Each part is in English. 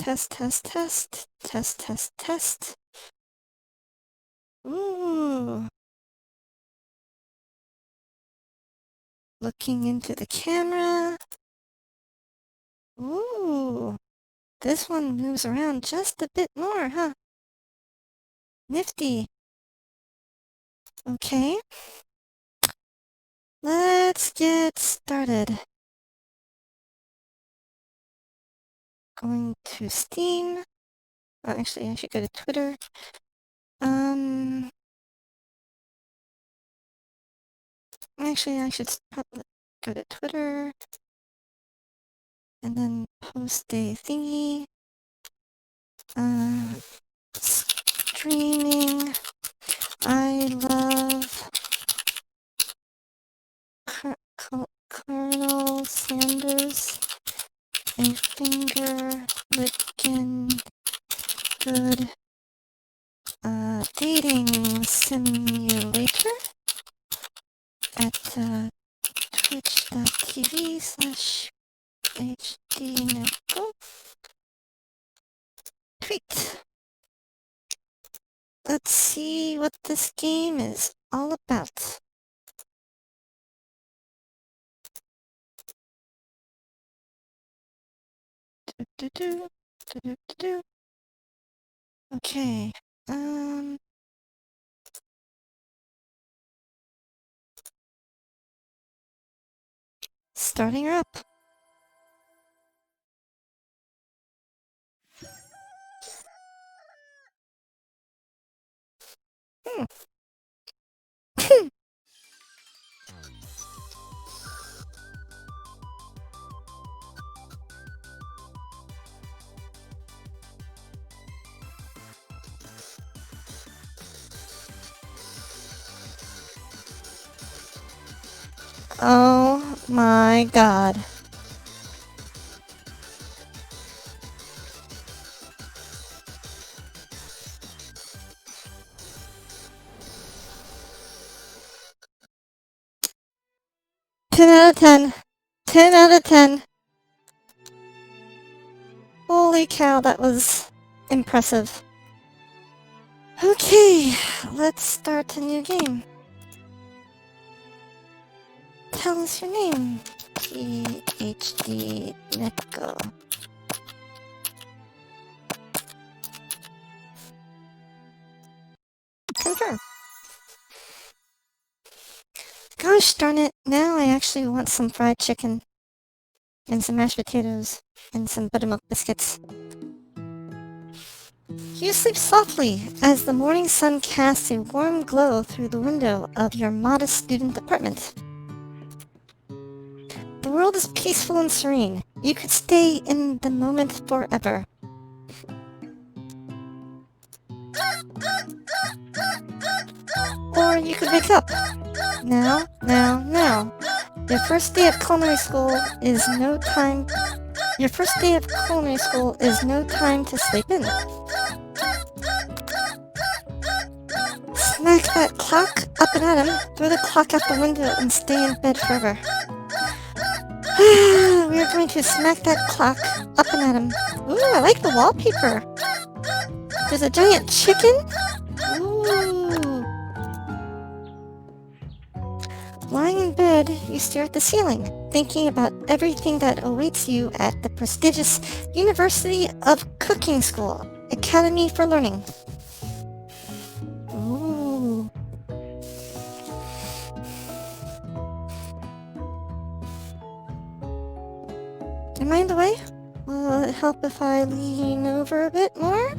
Test, test, test. Test, test, test. Ooh. Looking into the camera. Ooh. This one moves around just a bit more, huh? Nifty. Okay. Let's get started. Going to Steam. Oh, actually, I should go to Twitter. Actually, I should probably go to Twitter and then post a thingy. Streaming. I love Colonel Sanders. A finger lickin' good dating simulator at twitch.tv/hdnickle. Tweet. Let's see what this game is all about. Okay. Starting her up. Oh my god. Ten out of 10. 10 out of 10. Holy cow, that was impressive. Okay, let's start a new game. Tell us your name. PhD Neko. Confirm. Gosh darn it, now I actually want some fried chicken. And some mashed potatoes. And some buttermilk biscuits. You sleep softly as the morning sun casts a warm glow through the window of your modest student apartment. The world is peaceful and serene. You could stay in the moment forever. Or you could wake up. Now. Your first day of culinary school is no time to sleep in. Smack that clock up and at him, throw the clock out the window and stay in bed forever. We are going to smack that clock up and at him. Ooh, I like the wallpaper. There's a giant chicken? Ooh. Lying in bed, you stare at the ceiling, thinking about everything that awaits you at the prestigious University of Cooking School, Academy for Learning. Ooh. Am I in the way? Will it help if I lean over a bit more?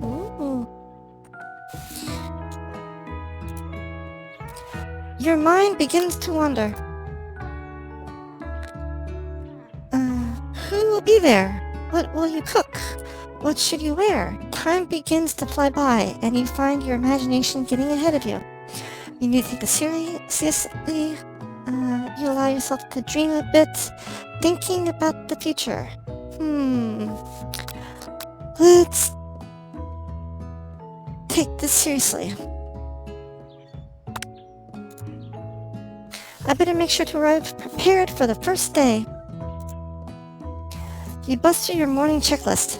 Ooh. Your mind begins to wander. Who will be there? What will you cook? What should you wear? Time begins to fly by, and you find your imagination getting ahead of you. You need to take this seriously. You allow yourself to dream a bit, thinking about the future. Let's take this seriously. I better make sure to arrive prepared for the first day. You bust through your morning checklist.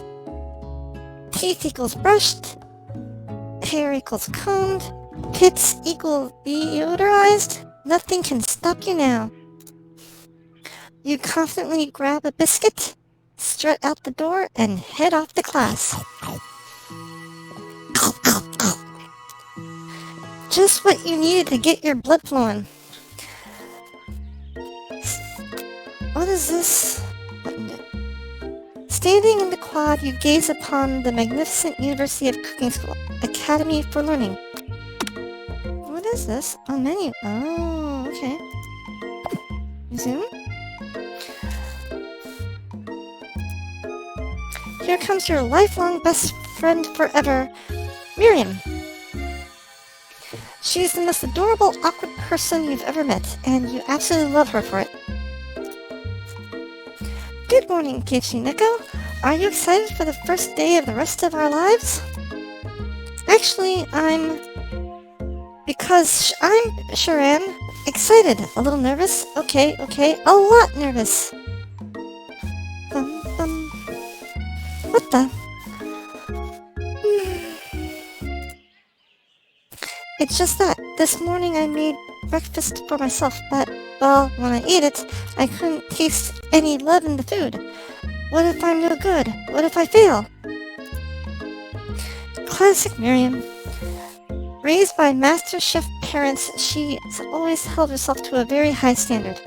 Teeth equals brushed. Hair equals combed. Pits equal deodorized. Nothing can stop you now. You confidently grab a biscuit, strut out the door, and head off to class. Just what you needed to get your blood flowing. What is this? Standing in the quad, you gaze upon the magnificent University of Cooking School, Academy for Learning. What is this? A menu. Oh, okay. Zoom. Here comes your lifelong best friend forever, Miriam. She's the most adorable, awkward person you've ever met, and you absolutely love her for it. Good morning, Keiichi Neko. Are you excited for the first day of the rest of our lives? Actually, I'm sure am. Excited, a little nervous. Okay, a lot nervous. What the? It's just that this morning I made breakfast for myself, but, well, when I ate it, I couldn't taste any love in the food. What if I'm no good? What if I fail? Classic Miriam. Raised by master chef parents, she's always held herself to a very high standard.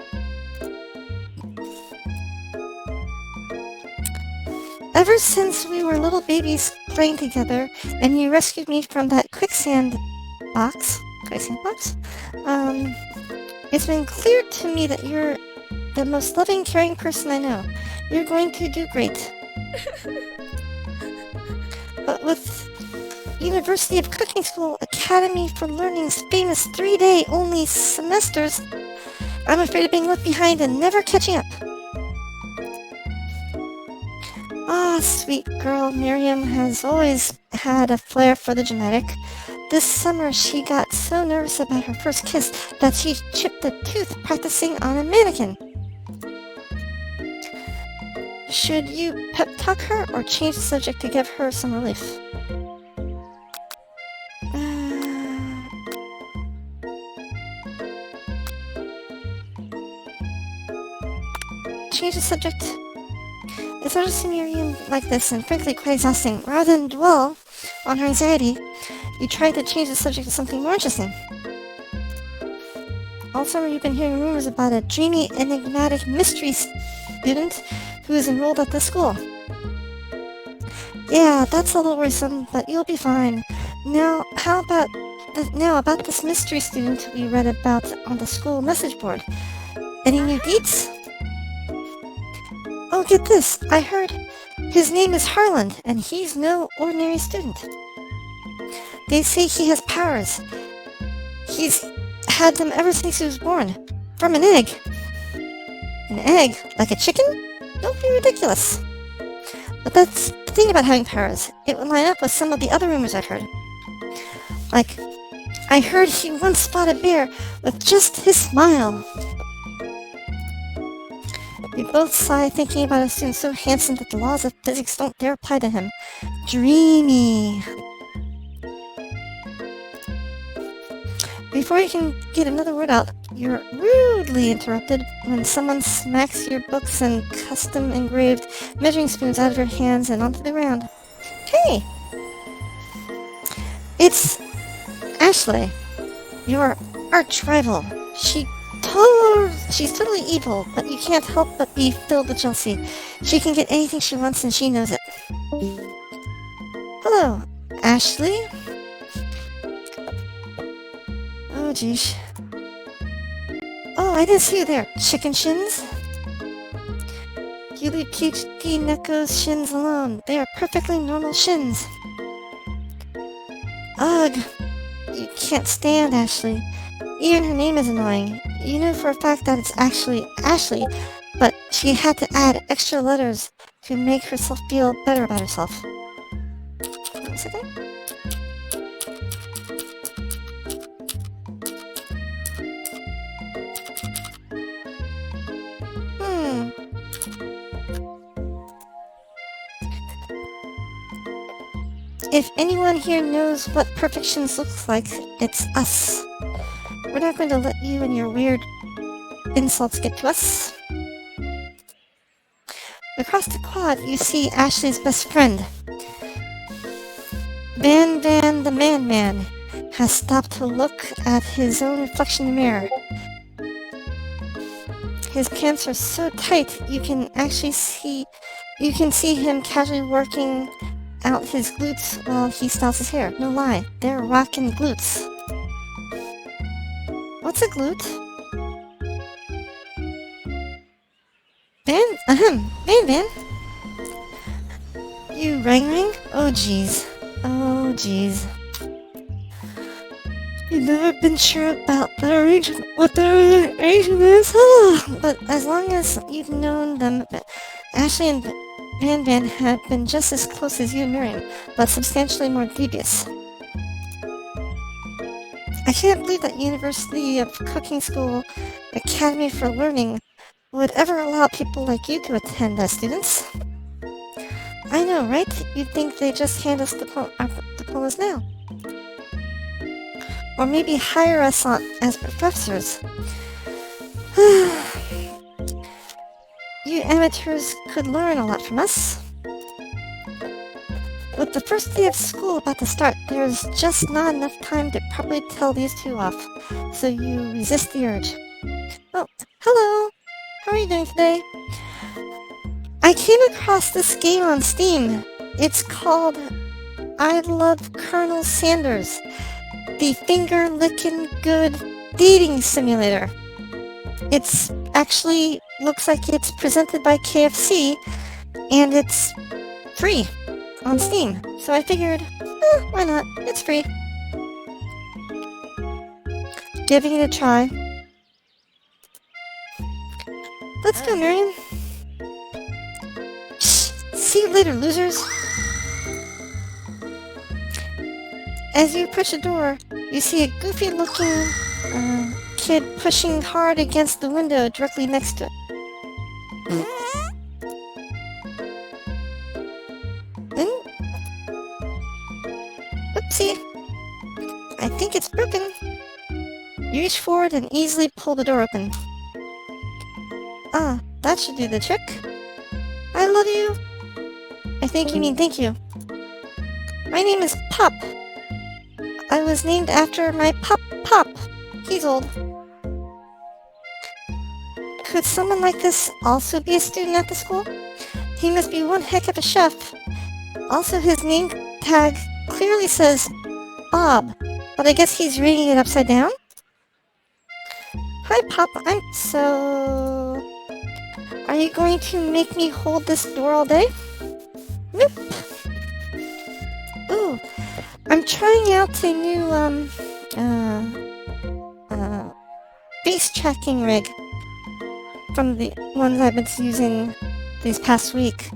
Ever since we were little babies playing together, and you rescued me from that quicksand box, it's been clear to me that you're the most loving, caring person I know. You're going to do great. But with University of Cooking School Academy for Learning's famous 3-day only semesters, I'm afraid of being left behind and never catching up. Ah, sweet girl, Miriam has always had a flair for the dramatic. This summer she got so nervous about her first kiss that she chipped a tooth practicing on a mannequin. Should you pep talk her or change the subject to give her some relief? Change the subject. It's hard to see Miriam like this and frankly quite exhausting. Rather than dwell on her anxiety, you tried to change the subject to something more interesting. All summer you've been hearing rumors about a dreamy, enigmatic mystery student who is enrolled at the school. Yeah, that's a little worrisome, but you'll be fine. Now, about this mystery student we read about on the school message board. Any new deets? Oh, get this! I heard his name is Harland, and he's no ordinary student. They say he has powers. He's had them ever since he was born. From an egg. An egg? Like a chicken? Don't be ridiculous. But that's the thing about having powers. It would line up with some of the other rumors I've heard. Like, I heard he once fought a bear with just his smile. We both sigh thinking about a student so handsome that the laws of physics don't dare apply to him. Dreamy. Before you can get another word out, you're rudely interrupted when someone smacks your books and custom engraved measuring spoons out of your hands and onto the ground. Hey! It's Ashley, your arch rival. She's totally evil, but you can't help but be filled with jealousy. She can get anything she wants and she knows it. Hello, Ashley? Oh, geez. Oh, I didn't see you there, chicken shins. You leave PhD Neko's shins alone. They are perfectly normal shins. Ugh. You can't stand Ashley. Even her name is annoying. You know for a fact that it's actually Ashley, but she had to add extra letters to make herself feel better about herself. 1 second. If anyone here knows what perfections looks like, it's us. We're not going to let you and your weird insults get to us. Across the quad, you see Ashley's best friend. Van the Man has stopped to look at his own reflection in the mirror. His pants are so tight you can see him casually working out his glutes while he styles his hair. No lie, they're rockin' glutes. What's a glute? Van. You ring? Oh jeez. You've never been sure about what the arrangement is? But as long as you've known them, Ashley and Van have been just as close as you and Miriam, but substantially more devious. I can't believe that University of Cooking School Academy for Learning would ever allow people like you to attend as students. I know, right? You'd think they just hand us our diplomas now. Or maybe hire us on as professors. You amateurs could learn a lot from us. With the first day of school about to start, there's just not enough time to properly tell these two off, so you resist the urge. Oh, hello! How are you doing today? I came across this game on Steam. It's called I Love Colonel Sanders, the finger-licking good dating simulator. It's actually looks like it's presented by KFC, and it's free on Steam. So I figured, why not? It's free. Giving it a try. Let's go, Miriam. See you later, losers. As you approach the door, you see a goofy-looking kid pushing hard against the window directly next to it. Oopsie. I think it's broken. You reach forward and easily pull the door open. Ah, that should do the trick. I love you. I think you mean thank you. My name is Pop. I was named after my Pop. He's old. Could someone like this also be a student at the school? He must be one heck of a chef. Also, his name tag clearly says Bob, but I guess he's reading it upside down? Hi, Pop. Are you going to make me hold this door all day? Nope. Ooh, I'm trying out a new, face tracking rig from the ones I've been using these past week.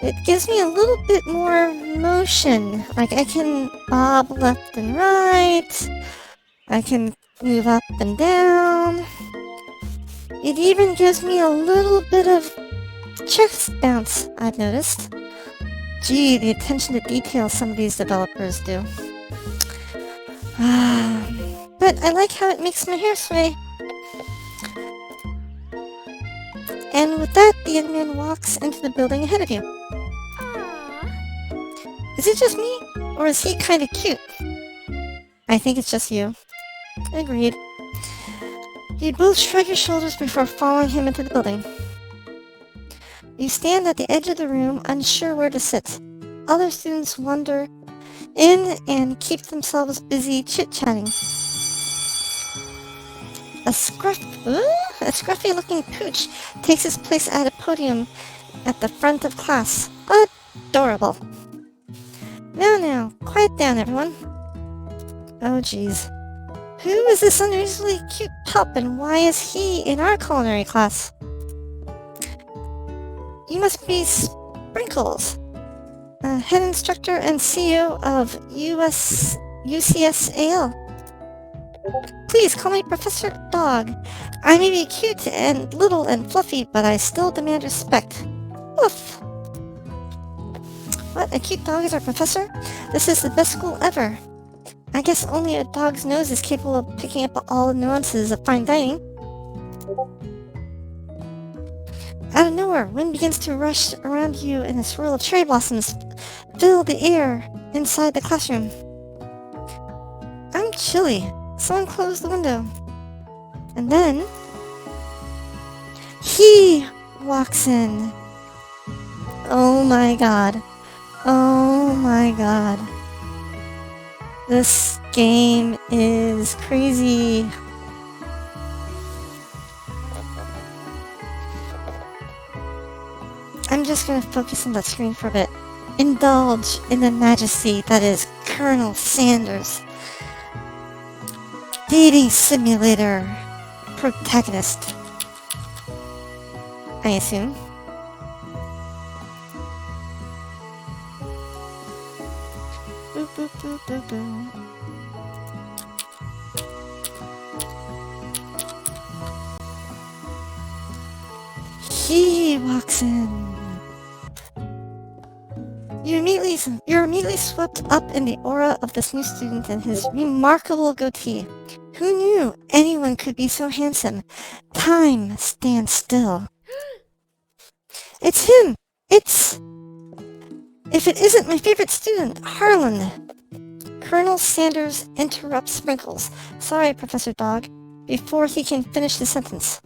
It gives me a little bit more motion. Like, I can bob left and right. I can move up and down. It even gives me a little bit of chest bounce, I've noticed. Gee, the attention to detail some of these developers do. But I like how it makes my hair sway. And with that, the young man walks into the building ahead of you. Is it just me? Or is he kind of cute? I think it's just you. Agreed. You both shrug your shoulders before following him into the building. You stand at the edge of the room, unsure where to sit. Other students wander in and keep themselves busy chit-chatting. A scruffy-looking pooch takes his place at a podium at the front of class. Adorable. Now, quiet down, everyone. Oh, jeez. Who is this unusually cute pup, and why is he in our culinary class? You must be Sprinkles, head instructor and CEO of UCSAL. Please call me Professor Dog. I may be cute and little and fluffy, but I still demand respect. Woof. What, a cute dog is our professor? This is the best school ever. I guess only a dog's nose is capable of picking up all the nuances of fine dining. Out of nowhere, wind begins to rush around you and a swirl of cherry blossoms fill the air inside the classroom. I'm chilly. Someone close the window. And then he walks in. Oh my god. Oh my god. This game is crazy. I'm just gonna focus on that screen for a bit. Indulge in the majesty that is Colonel Sanders, dating simulator protagonist, I assume. Boop, boop, boop, boop, boop. He walks in. You're immediately swept up in the aura of this new student and his remarkable goatee. Who knew anyone could be so handsome? Time stands still. It's him! It's... If it isn't my favorite student, Harlan! Colonel Sanders interrupts Sprinkles. Sorry, Professor Dog. Before he can finish the sentence.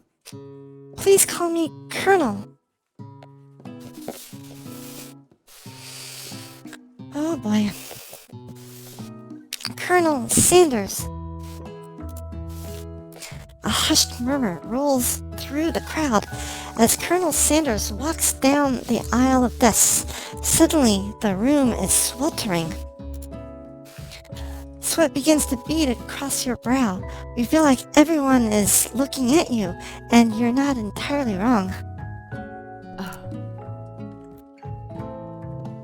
Please call me Colonel. Oh boy. Colonel Sanders. A hushed murmur rolls through the crowd as Colonel Sanders walks down the aisle of desks. Suddenly, the room is sweltering. Sweat begins to bead across your brow. You feel like everyone is looking at you, and you're not entirely wrong.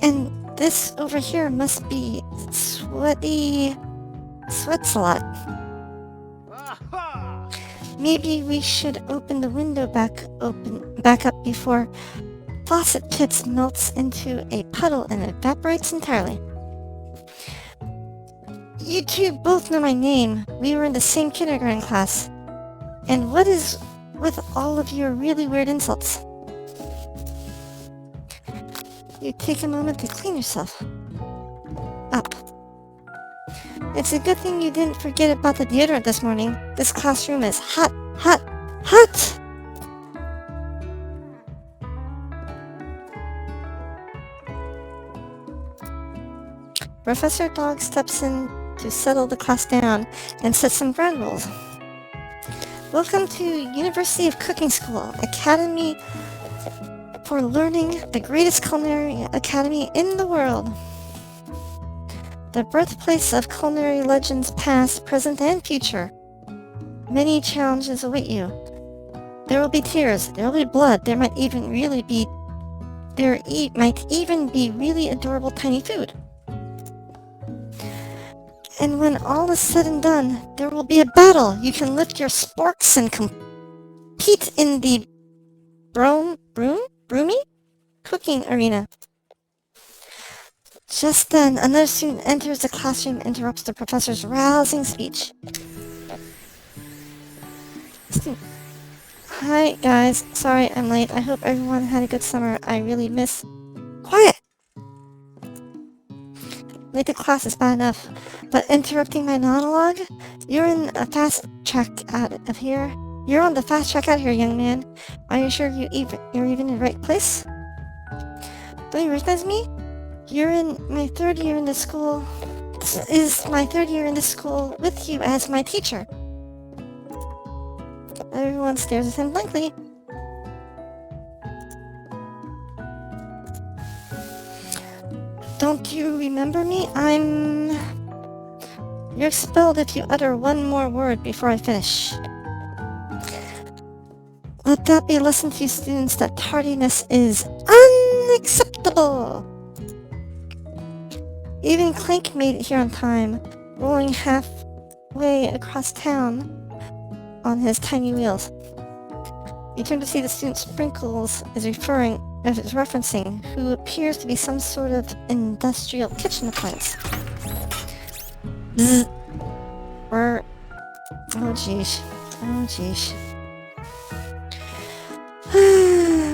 And this over here must be Sweaty Sweats a lot. Maybe we should open the window back up before Faucet Pits melts into a puddle and evaporates entirely. You two both know my name. We were in the same kindergarten class. And what is with all of your really weird insults? You take a moment to clean yourself up. It's a good thing you didn't forget about the deodorant this morning. This classroom is hot, hot, hot! Professor Dog steps in to settle the class down and set some ground rules. Welcome to University of Cooking School, Academy for learning, the greatest culinary academy in the world. The birthplace of culinary legends past, present, and future. Many challenges await you. There will be tears, there will be blood, there might even be really adorable tiny food. And when all is said and done, there will be a battle. You can lift your sporks and compete in the broomy cooking arena. Just then, another student enters the classroom and interrupts the professor's rousing speech. Hi, guys. Sorry I'm late. I hope everyone had a good summer. I really miss... Quiet! Late to class is bad enough, but interrupting my monologue? You're in a fast track out of here. You're on the fast track out here, young man. Are you sure you're even in the right place? Don't you recognize me? You're in my third year in the school. This is my third year in the school with you as my teacher. Everyone stares at him blankly. Don't you remember me? You're expelled if you utter one more word before I finish. Let that be a lesson to you students that tardiness is unacceptable. Even Clank made it here on time, rolling halfway across town on his tiny wheels. You turn to see the student Sprinkles is referring is referencing, who appears to be some sort of industrial kitchen appliance. Bzz. Or... oh jeez. Oh jeez.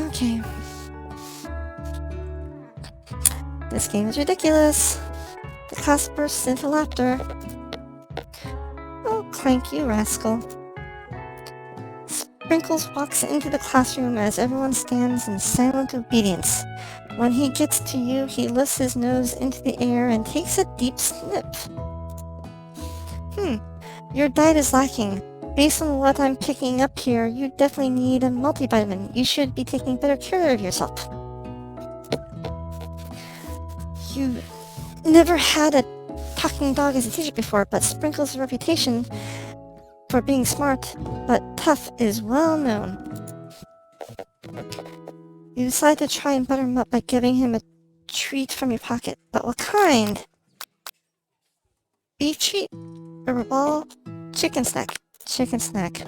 Okay. This game is ridiculous. The class bursts into laughter. Oh, Clank, you rascal. Sprinkles walks into the classroom as everyone stands in silent obedience. When he gets to you, he lifts his nose into the air and takes a deep sniff. Your diet is lacking. Based on what I'm picking up here, you definitely need a multivitamin. You should be taking better care of yourself. You never had a talking dog as a teacher before, but Sprinkles' reputation for being smart but tough is well known. You decide to try and butter him up by giving him a treat from your pocket. But what kind? Beef treat? Rubber ball? Chicken snack. Chicken snack.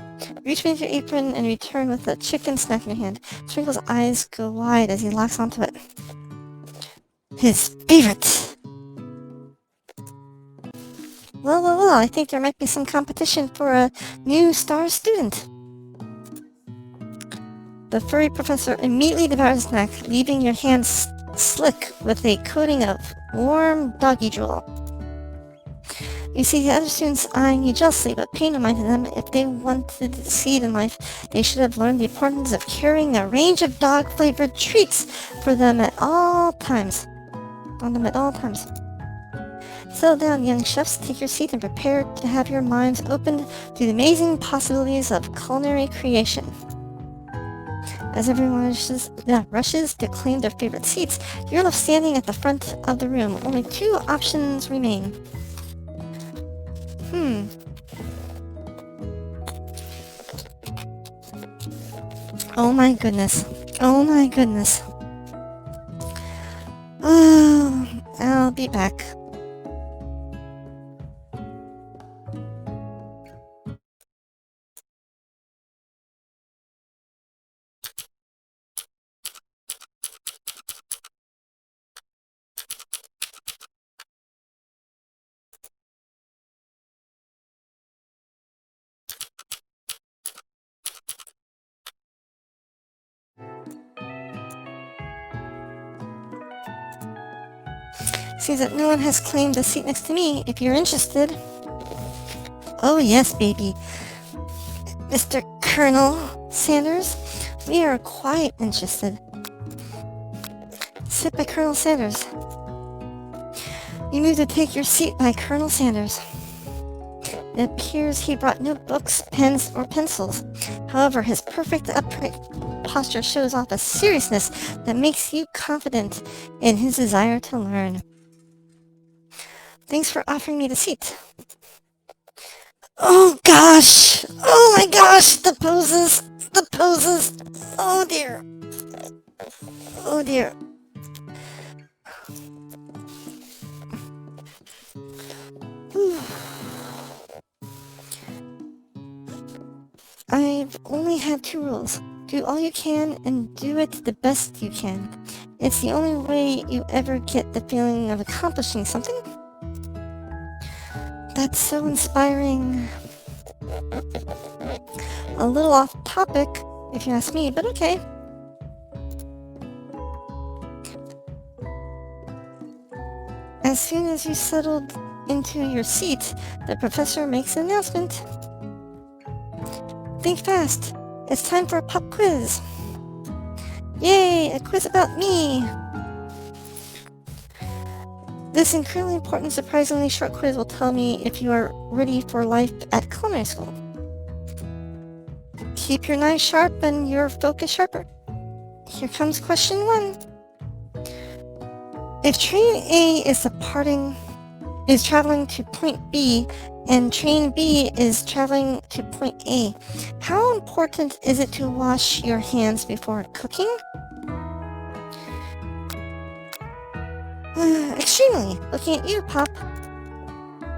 Reach beneath your apron and return with a chicken snack in your hand. Sprinkles' eyes go wide as he locks onto it. His favorite! Well, I think there might be some competition for a new star student. The furry professor immediately devours the snack, leaving your hands slick with a coating of warm doggy drool. You see the other students eyeing you jealously, but pay no mind to them. If they wanted to succeed in life, they should have learned the importance of carrying a range of dog-flavored treats for them at all times. Settle down, young chefs, take your seat and prepare to have your minds opened to the amazing possibilities of culinary creation. As everyone rushes to claim their favorite seats, you're left standing at the front of the room. Only two options remain. Oh my goodness. Oh, I'll be back. Seems that no one has claimed the seat next to me. If you're interested... Oh yes, baby. Mr. Colonel Sanders, we are quite interested. Sit by Colonel Sanders. You move to take your seat by Colonel Sanders. It appears he brought no books, pens, or pencils. However, his perfect upright posture shows off a seriousness that makes you confident in his desire to learn. Thanks for offering me the seat. Oh gosh! Oh my gosh! The poses! Oh dear! I've only had two rules. Do all you can and do it the best you can. It's the only way you ever get the feeling of accomplishing something. That's so inspiring. A little off topic, if you ask me, but okay. As soon as you settled into your seat, the professor makes an announcement. Think fast. It's time for a pop quiz. Yay, a quiz about me. This incredibly important, surprisingly short quiz will tell me if you are ready for life at culinary school. Keep your knife sharp and your focus sharper. Here comes question 1. If train A is traveling to point B and train B is traveling to point A, how important is it to wash your hands before cooking? Extremely. Looking at you, Pop.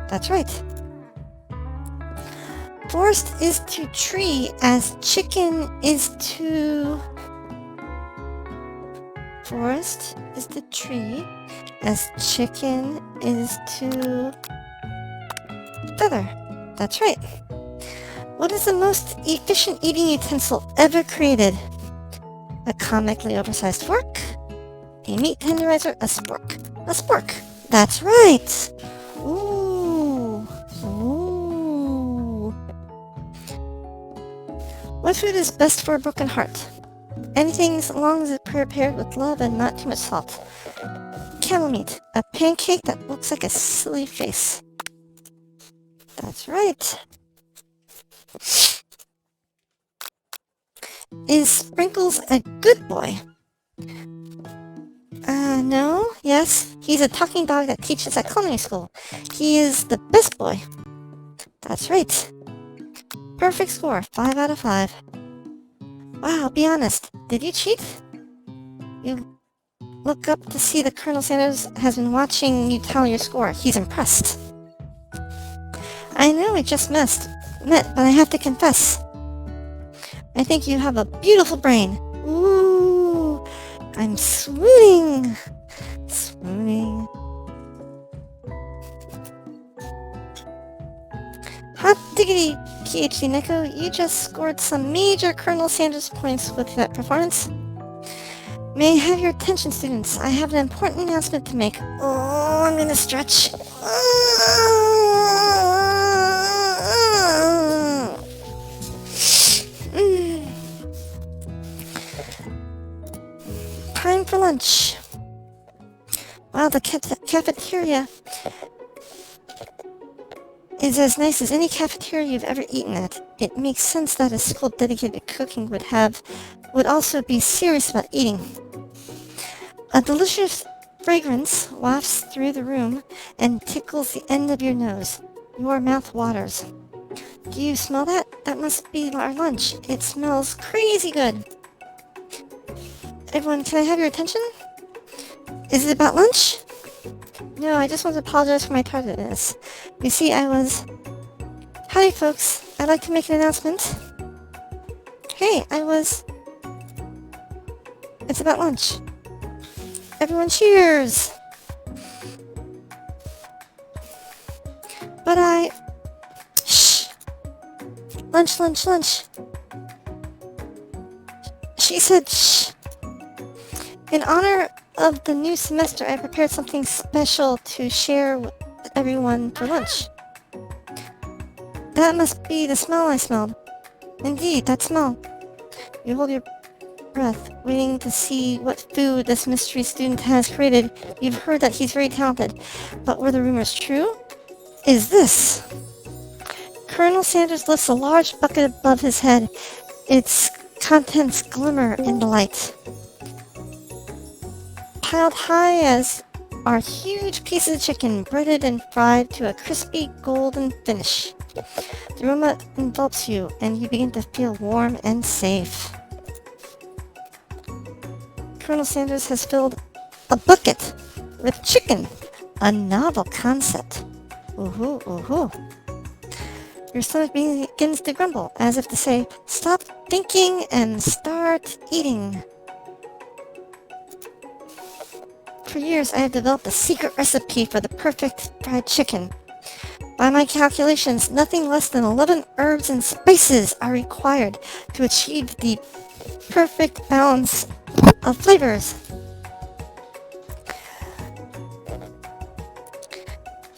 That's right. Forest is to tree as chicken is to... forest is the tree, as chicken is to feather. That's right. What is the most efficient eating utensil ever created? A comically oversized fork? A meat tenderizer? A spork? A spork. That's right. Ooh. Ooh. What food is best for a broken heart? Anything as long as it's prepared with love and not too much salt. Camel meat. A pancake that looks like a silly face. That's right. Is Sprinkles a good boy? No, yes. He's a talking dog that teaches at culinary school. He is the best boy. That's right. Perfect score, 5 out of 5. Wow, be honest. Did you cheat? You look up to see that Colonel Sanders has been watching you tally your score. He's impressed. I know we just met, but I have to confess. I think you have a beautiful brain. Ooh, I'm swooning. Swooning. Hot diggity, PhD Neko, you just scored some major Colonel Sanders points with that performance. May I have your attention, students? I have an important announcement to make. Oh, I'm gonna stretch. Time for lunch. Wow, the cafeteria is as nice as any cafeteria you've ever eaten at. It makes sense that a school dedicated to cooking would also be serious about eating. A delicious fragrance wafts through the room and tickles the end of your nose. Your mouth waters. Do you smell that? That must be our lunch. It smells crazy good. Everyone, can I have your attention? Is it about lunch? No, I just want to apologize for my tardiness. You see, Howdy, folks. I'd like to make an announcement. Hey, It's about lunch. Everyone cheers! But Shh! Lunch, lunch, lunch. She said shh. In honor of the new semester, I prepared something special to share with everyone for lunch. That must be the smell I smelled. Indeed, that smell. You hold your breath, waiting to see what food this mystery student has created. You've heard that he's very talented, but were the rumors true? Is this? Colonel Sanders lifts a large bucket above his head. Its contents glimmer in the light. Piled high as are huge pieces of chicken, breaded and fried to a crispy golden finish. The aroma envelops you, and you begin to feel warm and safe. Colonel Sanders has filled a bucket with chicken, a novel concept. Ooh-hoo, ooh-hoo. Your stomach begins to grumble, as if to say, stop thinking and start eating. For years, I have developed a secret recipe for the perfect fried chicken. By my calculations, nothing less than 11 herbs and spices are required to achieve the perfect balance of flavors.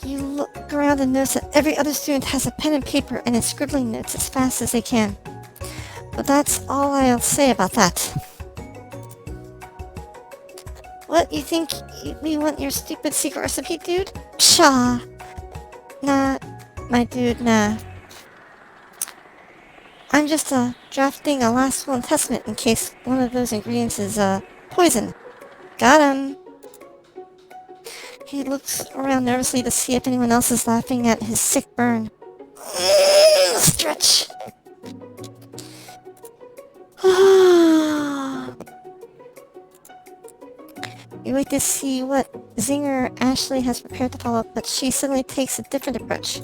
You look around and notice that every other student has a pen and paper and is scribbling notes as fast as they can. But that's all I'll say about that. What, you think we want your stupid secret recipe, dude? Pshaw. Nah, my dude, nah. I'm just drafting a last will and testament in case one of those ingredients is poison. Got him. He looks around nervously to see if anyone else is laughing at his sick burn. Stretch. You wait to see what zinger Ashley has prepared to follow, but she suddenly takes a different approach.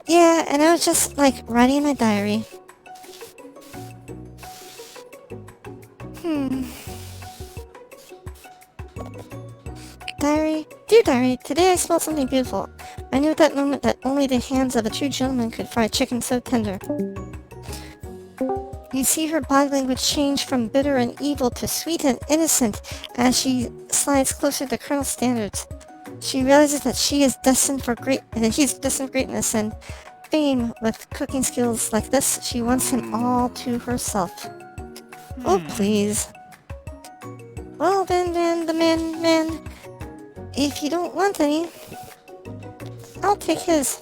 Yeah, and I was just, writing in my diary. Diary, dear diary, today I smelled something beautiful. I knew at that moment that only the hands of a true gentleman could fry chicken so tender. You see her body language change from bitter and evil to sweet and innocent as she slides closer to Colonel Standards. She realizes that she is destined for that he's destined for greatness and fame with cooking skills like this. She wants him all to herself. Oh, please. Well, then, the man, if you don't want any, I'll take his.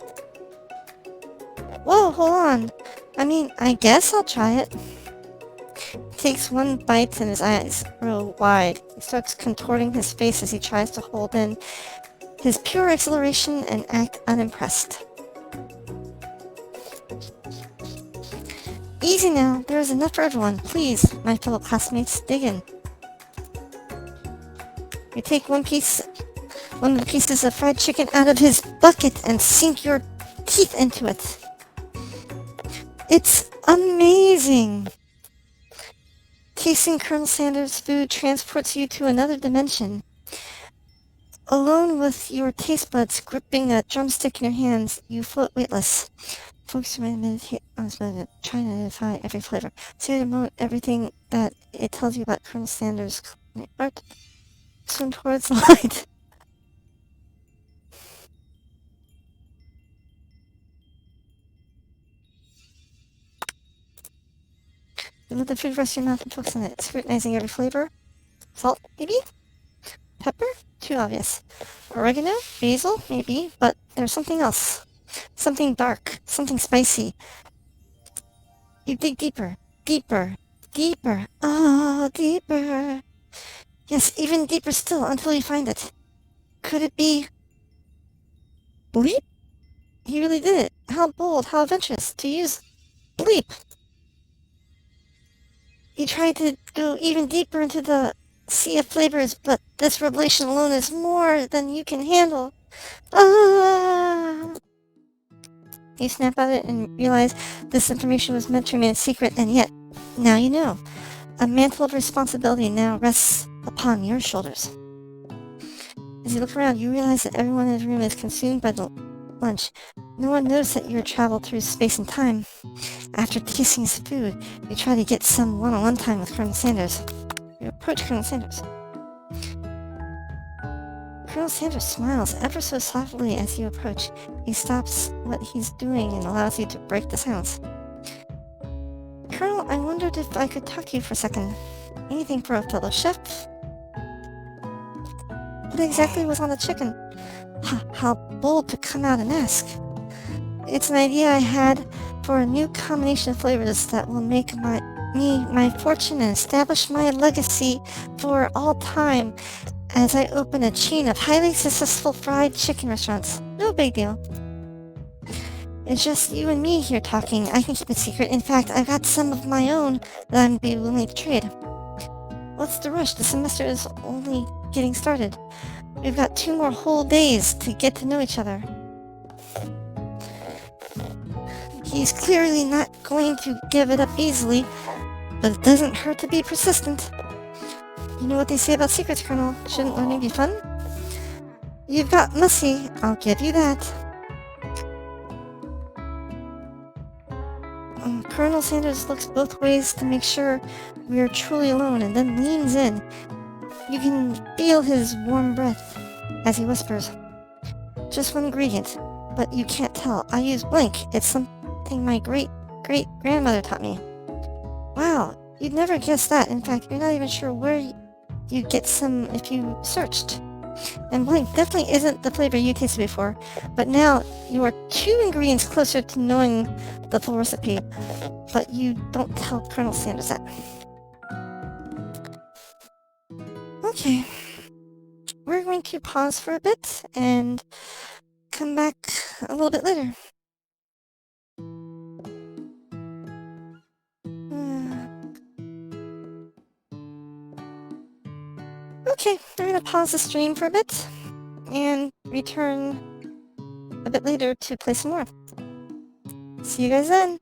Whoa, hold on. I mean, I guess I'll try it. He takes one bite and his eyes grow wide. He starts contorting his face as he tries to hold in his pure exhilaration and act unimpressed. Easy now, there is enough for everyone. Please, my fellow classmates, dig in. You take one of the pieces of fried chicken out of his bucket and sink your teeth into it. It's amazing! Tasting Colonel Sanders' food transports you to another dimension. Alone with your taste buds gripping a drumstick in your hands, you float weightless. Focus your meditate on this moment, trying to identify every flavor. See the moment everything that it tells you about Colonel Sanders' art. Swim towards the light. You let the food rest in your mouth and focus on it, scrutinizing every flavor. Salt, maybe? Pepper? Too obvious. Oregano? Basil? Maybe, but there's something else. Something dark. Something spicy. You dig deeper. Deeper. Deeper. Ah, deeper. Yes, even deeper still until you find it. Could it be... bleep? He really did it. How bold, how adventurous to use bleep. You tried to go even deeper into the sea of flavors, but this revelation alone is more than you can handle. Ah! You snap at it and realize this information was meant to remain a secret, and yet, now you know. A mantle of responsibility now rests upon your shoulders. As you look around, you realize that everyone in the room is consumed by the lunch. No one knows that you traveled through space and time. After tasting his food, you try to get some one-on-one time with Colonel Sanders. You approach Colonel Sanders. Colonel Sanders smiles ever so softly as you approach. He stops what he's doing and allows you to break the silence. Colonel, I wondered if I could talk to you for a second. Anything for a fellow chef? What exactly was on the chicken? How bold to come out and ask. It's an idea I had for a new combination of flavors that will make my fortune and establish my legacy for all time as I open a chain of highly successful fried chicken restaurants. No big deal. It's just you and me here talking. I can keep it secret. In fact, I've got some of my own that I'd be willing to trade. What's the rush? The semester is only getting started. We've got 2 more whole days to get to know each other. He's clearly not going to give it up easily, but it doesn't hurt to be persistent. You know what they say about secrets, Colonel. Shouldn't learning be fun? You've got messy, I'll give you that. Colonel Sanders looks both ways to make sure we are truly alone and then leans in. You can feel his warm breath as he whispers. Just one ingredient, but you can't tell. I use blank. It's something my great-great-grandmother taught me. Wow, you'd never guess that. In fact, you're not even sure where you'd get some if you searched. And blank definitely isn't the flavor you tasted before, but now you are 2 ingredients closer to knowing the full recipe, but you don't tell Colonel Sanders that. Okay, we're going to pause for a bit and come back a little bit later. Okay, we're going to pause the stream for a bit and return a bit later to play some more. See you guys then!